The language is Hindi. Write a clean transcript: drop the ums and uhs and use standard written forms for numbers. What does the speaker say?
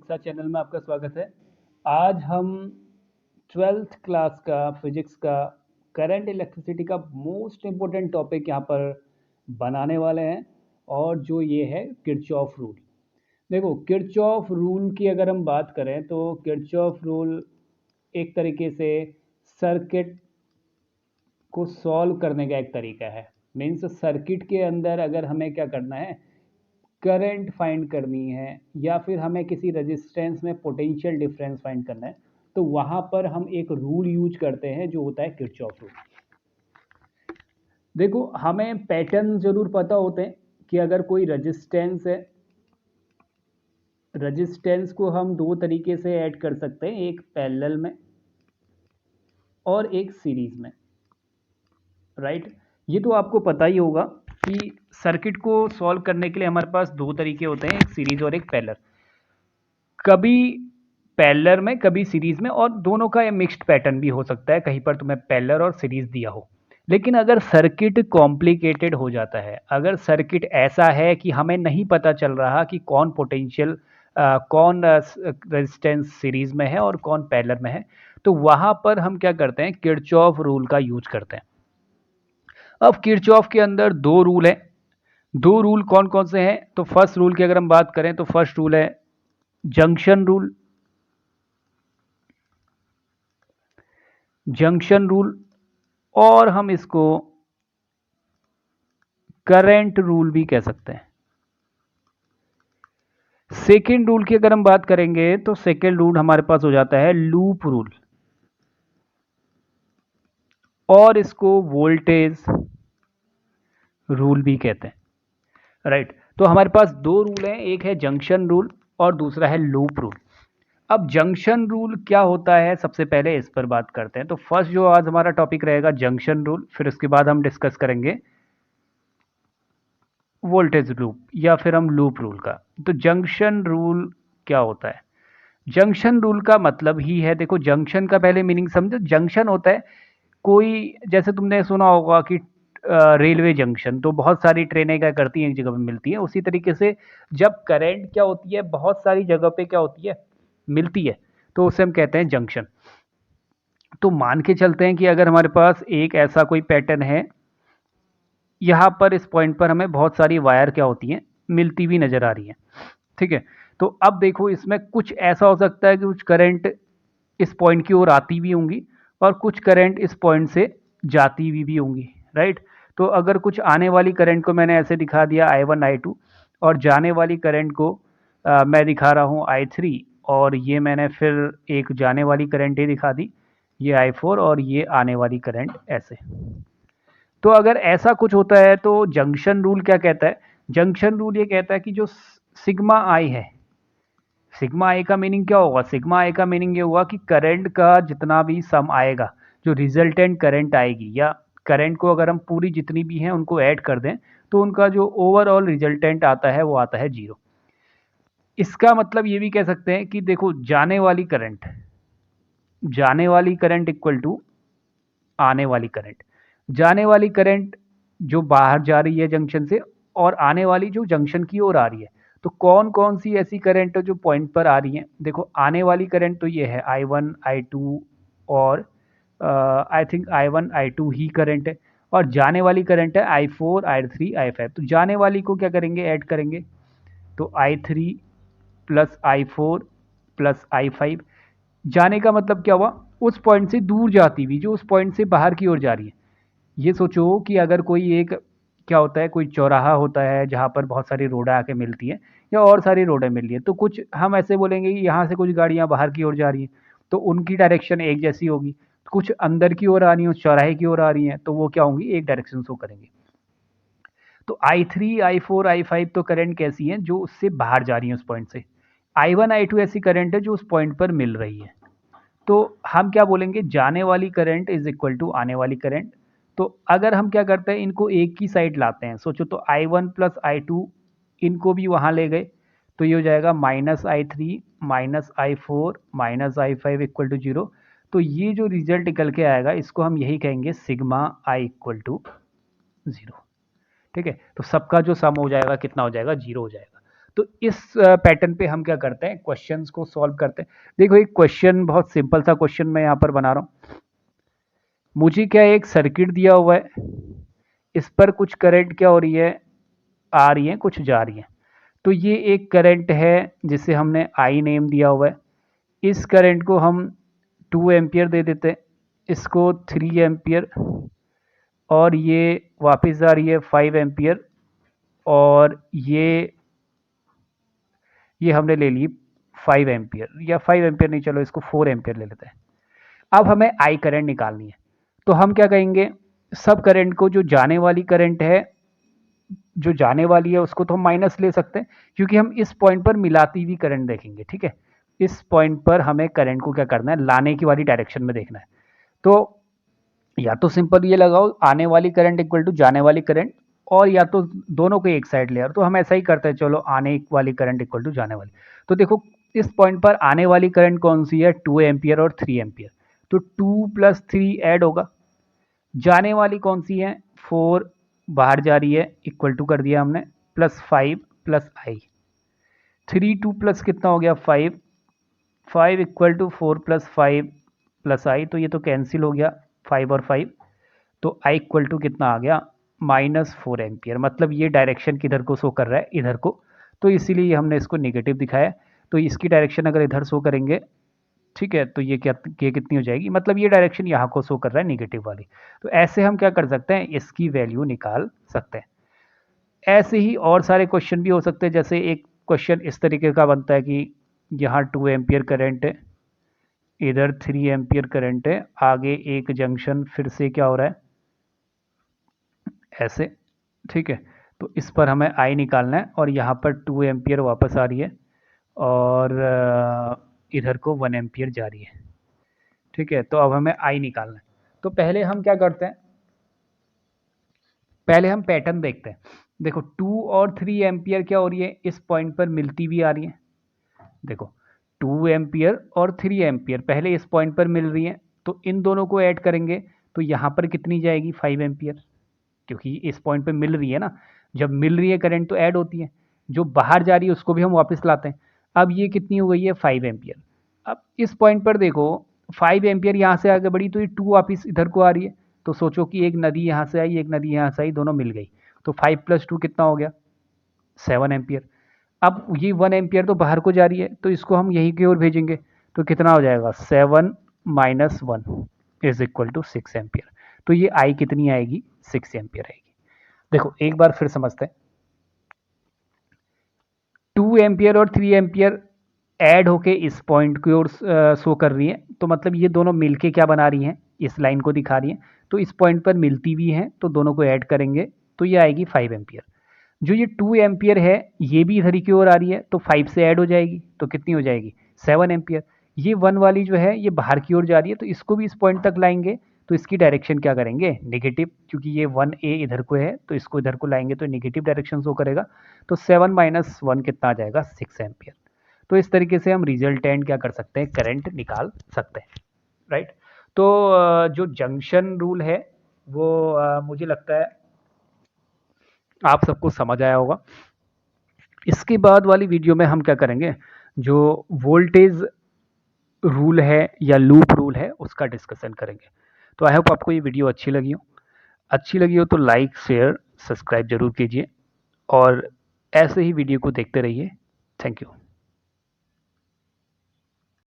शिक्षा चैनल में आपका स्वागत है। आज हम 12th क्लास का फिजिक्स का करंट इलेक्ट्रिसिटी का मोस्ट इम्पोर्टेंट टॉपिक यहाँ पर बनाने वाले हैं और जो ये है किरचॉफ रूल। देखो, किरचॉफ रूल की अगर हम बात करें तो किरचॉफ रूल एक तरीके से सर्किट को सॉल्व करने का एक तरीका है। मीन्स सर्किट के अंदर अगर हमें क्या करना है, करंट फाइंड करनी है या फिर हमें किसी रेजिस्टेंस में पोटेंशियल डिफरेंस फाइंड करना है, तो वहां पर हम एक रूल यूज करते हैं जो होता है किरचॉफ रूल। देखो, हमें पैटर्न जरूर पता होते हैं कि अगर कोई रेजिस्टेंस है, रेजिस्टेंस को हम दो तरीके से ऐड कर सकते हैं, एक पैरेलल में और एक सीरीज में, राइट। ये तो आपको पता ही होगा कि सर्किट को सॉल्व करने के लिए हमारे पास दो तरीके होते हैं, एक सीरीज और एक पैरेलल। कभी पैरेलल में कभी सीरीज में, और दोनों का मिक्स्ड पैटर्न भी हो सकता है, कहीं पर तुम्हें पैरेलल और सीरीज दिया हो। लेकिन अगर सर्किट कॉम्प्लिकेटेड हो जाता है, अगर सर्किट ऐसा है कि हमें नहीं पता चल रहा कि कौन पोटेंशियल कौन रेजिस्टेंस सीरीज में है और कौन पैरेलल में है, तो वहां पर हम क्या करते हैं, किरचॉफ रूल का यूज करते हैं। अब किरचॉफ के अंदर दो रूल हैं। दो रूल कौन कौन से हैं? तो फर्स्ट रूल की अगर हम बात करें तो फर्स्ट रूल है जंक्शन रूल। जंक्शन रूल, और हम इसको करंट रूल भी कह सकते हैं। सेकेंड रूल की अगर हम बात करेंगे तो सेकेंड रूल हमारे पास हो जाता है लूप रूल, और इसको वोल्टेज रूल भी कहते हैं, राइट। तो हमारे पास दो रूल हैं, एक है जंक्शन रूल और दूसरा है लूप रूल। अब जंक्शन रूल क्या होता है, सबसे पहले इस पर बात करते हैं। तो फर्स्ट जो आज हमारा टॉपिक रहेगा जंक्शन रूल, फिर उसके बाद हम डिस्कस करेंगे वोल्टेज लूप या फिर हम लूप रूल का। तो जंक्शन रूल क्या होता है? जंक्शन रूल का मतलब ही है, देखो जंक्शन का पहले मीनिंग समझो। जंक्शन होता है कोई, जैसे तुमने सुना होगा कि रेलवे जंक्शन, तो बहुत सारी ट्रेनें क्या करती हैं, एक जगह पे मिलती हैं। उसी तरीके से जब करंट क्या होती है, बहुत सारी जगह पे क्या होती है, मिलती है, तो उसे हम कहते हैं जंक्शन। तो मान के चलते हैं कि अगर हमारे पास एक ऐसा कोई पैटर्न है, यहाँ पर इस पॉइंट पर हमें बहुत सारी वायर क्या होती हैं, मिलती हुई नजर आ रही हैं, ठीक है। तो अब देखो, इसमें कुछ ऐसा हो सकता है कि कुछ करंट इस पॉइंट की ओर आती भी होंगी और कुछ करंट इस पॉइंट से जाती भी होंगी, राइट। तो अगर कुछ आने वाली करंट को मैंने ऐसे दिखा दिया I1 I2, और जाने वाली करंट को मैं दिखा रहा हूँ I3, और ये मैंने फिर एक जाने वाली करंट ही दिखा दी, ये I4, और ये आने वाली करंट ऐसे। तो अगर ऐसा कुछ होता है तो जंक्शन रूल क्या कहता है? जंक्शन रूल ये कहता है कि जो सिग्मा आई है, सिग्मा आई का मीनिंग क्या होगा? सिग्मा आई का मीनिंग ये हुआ कि करंट का जितना भी सम आएगा, जो रिजल्टेंट करंट आएगी, या करंट को अगर हम पूरी जितनी भी हैं उनको ऐड कर दें, तो उनका जो ओवरऑल रिजल्टेंट आता है वो आता है 0। इसका मतलब ये भी कह सकते हैं कि देखो, जाने वाली करंट इक्वल टू आने वाली करंट। जाने वाली करंट जो बाहर जा रही है जंक्शन से, और आने वाली जो जंक्शन की ओर आ रही है। तो कौन कौन सी ऐसी करंट जो पॉइंट पर आ रही हैं? देखो, आने वाली करंट तो ये है I1 I2, और I think I1 I2 he current है, और जाने वाली करंट है I4 I3 I5। तो जाने वाली को क्या करेंगे, ऐड करेंगे, तो I3 plus I4 plus I5। जाने का मतलब क्या हुआ, उस पॉइंट से दूर जाती हुई, जो उस पॉइंट से बाहर की ओर जा रही है। ये सोचो कि अगर कोई एक, क्या होता है, कोई चौराहा होता है जहाँ पर बहुत सारी रोडें आके मिलती हैं, या और सारी रोडें मिल रही हैं, तो कुछ हम ऐसे बोलेंगे कि यहाँ से कुछ गाड़ियाँ बाहर की ओर जा रही हैं, तो उनकी डायरेक्शन एक जैसी होगी। कुछ अंदर की ओर आ रही हैं, उस चौराहे की ओर आ रही हैं, तो वो क्या होंगी, एक डायरेक्शन शो करेंगे। तो I3 I4 I5 तो करंट कैसी हैं, जो उससे बाहर जा रही हैं उस पॉइंट से। I1 I2 ऐसी करंट है जो उस पॉइंट पर मिल रही है। तो हम क्या बोलेंगे, जाने वाली करंट इज इक्वल टू आने वाली करंट। तो अगर हम क्या करते हैं, इनको एक ही साइड लाते हैं, सोचो, तो I1 प्लस I2 इनको भी वहाँ ले गए, तो ये हो जाएगा -I3 -I4 -I5 equal to 0। तो ये जो रिजल्ट निकल के आएगा, इसको हम यही कहेंगे सिग्मा आई इक्वल टू 0, ठीक है। तो सबका जो सम हो जाएगा कितना हो जाएगा, 0 हो जाएगा। तो इस पैटर्न पे हम क्या करते हैं, क्वेश्चंस को सॉल्व करते हैं। देखो एक क्वेश्चन, बहुत सिंपल सा क्वेश्चन मैं यहाँ पर बना रहा हूँ। मुझे क्या एक सर्किट दिया हुआ है, इस पर कुछ करंट क्या हो रही है, आ रही है, कुछ जा रही है। तो ये एक करंट है जिसे हमने आई नेम दिया हुआ है। इस करंट को हम 2 एम्पियर दे देते हैं, इसको 3 एम्पियर, और ये वापस आ रही है 5 एम्पियर, और ये हमने ले ली 5 एम्पियर, या 5 एम्पियर नहीं, चलो इसको 4 एम्पियर ले लेते हैं। अब हमें आई करंट निकालनी है, तो हम क्या कहेंगे, सब करंट को, जो जाने वाली करंट है, जो जाने वाली है उसको तो हम माइनस ले सकते हैं, क्योंकि हम इस पॉइंट पर मिलाती हुई करंट देखेंगे। ठीक है, इस पॉइंट पर हमें करंट को क्या करना है, लाने की वाली डायरेक्शन में देखना है। तो या तो सिंपल ये लगाओ, आने वाली करंट इक्वल टू जाने वाली करंट, और या तो दोनों को एक साइड ले आओ। तो हम ऐसा ही करते हैं, चलो आने वाली करंट इक्वल टू जाने वाली। तो देखो इस पॉइंट पर आने वाली करंट कौन सी है, 2 एम्पियर और 3 एम्पियर। तो 2 + 3 ऐड होगा। जाने वाली कौन सी है, 4 बाहर जा रही है, इक्वल टू कर दिया हमने, +5 + आई। 3 2 प्लस कितना हो गया, 5, 5 इक्वल टू 4 + 5 + आई, तो ये तो कैंसिल हो गया 5 और 5, तो आई इक्वल टू कितना आ गया, -4 एम्पियर। मतलब ये डायरेक्शन किधर को शो कर रहा है, इधर को, तो इसीलिए हमने इसको नेगेटिव दिखाया। तो इसकी डायरेक्शन अगर इधर शो करेंगे, ठीक है, तो ये कितनी हो जाएगी, मतलब ये डायरेक्शन यहाँ को शो कर रहा है, नेगेटिव वाली। तो ऐसे हम क्या कर सकते हैं, इसकी वैल्यू निकाल सकते हैं। ऐसे ही और सारे क्वेश्चन भी हो सकते हैं। जैसे एक क्वेश्चन इस तरीके का बनता है कि यहाँ 2 एम्पियर करंट है, इधर 3 एम्पियर करंट है, आगे एक जंक्शन फिर से क्या हो रहा है, ऐसे। ठीक है, तो इस पर हमें आई निकालना है, और यहाँ पर 2 एम्पियर वापस आ रही है, और इधर को 1 एम्पियर जा रही है। ठीक है, तो अब हमें आई निकालना है। तो पहले हम क्या करते हैं, पहले हम पैटर्न देखते हैं। देखो 2 और 3 एम्पियर क्या हो रही है, इस पॉइंट पर मिलती भी आ रही है। देखो 2 एम्पियर और 3 एम्पियर पहले इस पॉइंट पर मिल रही है, तो इन दोनों को ऐड करेंगे तो यहाँ पर कितनी जाएगी, 5 एम्पियर, क्योंकि इस पॉइंट पे मिल रही है ना। जब मिल रही है करंट तो ऐड होती है, जो बाहर जा रही है उसको भी हम वापस लाते हैं। अब ये कितनी हो गई है, 5 एम्पियर। अब इस पॉइंट पर देखो 5 एम्पियर यहाँ से आगे बढ़ी, तो ये 2 वापस इधर को आ रही है। तो सोचो कि एक नदी यहाँ से आई, एक नदी यहाँ से आई, दोनों मिल गई, तो 5 + 2 कितना हो गया, 7 एम्पियर। अब ये 1 एम्पियर तो बाहर को जा रही है, तो इसको हम यहीं की ओर भेजेंगे, तो कितना हो जाएगा, 7 - 1 = 6 एम्पियर। तो ये आई कितनी आएगी, 6 एम्पियर आएगी। देखो एक बार फिर समझते हैं, 2 एम्पियर और 3 एम्पियर ऐड होके इस पॉइंट की ओर शो कर रही है, तो मतलब ये दोनों मिलके क्या बना रही हैं, इस लाइन को दिखा रही हैं। तो इस पॉइंट पर मिलती भी हैं, तो दोनों को ऐड करेंगे तो ये आएगी 5 एम्पियर। जो ये 2 एम्पियर है, ये भी इधर की ओर आ रही है, तो 5 से ऐड हो जाएगी, तो कितनी हो जाएगी, 7 एम्पियर। ये 1 वाली जो है ये बाहर की ओर जा रही है, तो इसको भी इस पॉइंट तक लाएंगे, तो इसकी डायरेक्शन क्या करेंगे, नेगेटिव, क्योंकि ये 1a इधर को है, तो इसको इधर को लाएंगे तो नेगेटिव डायरेक्शन शो करेगा। तो 7 - 1 कितना आ जाएगा, 6 एम्पियर। तो इस तरीके से हम रिजल्टेंट क्या कर सकते हैं, करंट निकाल सकते हैं, राइट। तो जो जंक्शन रूल है वो मुझे लगता है आप सबको समझ आया होगा। इसके बाद वाली वीडियो में हम क्या करेंगे, जो वोल्टेज रूल है या लूप रूल है उसका डिस्कशन करेंगे। तो आई होप आपको ये वीडियो अच्छी लगी हो तो लाइक शेयर सब्सक्राइब जरूर कीजिए, और ऐसे ही वीडियो को देखते रहिए। Thank you.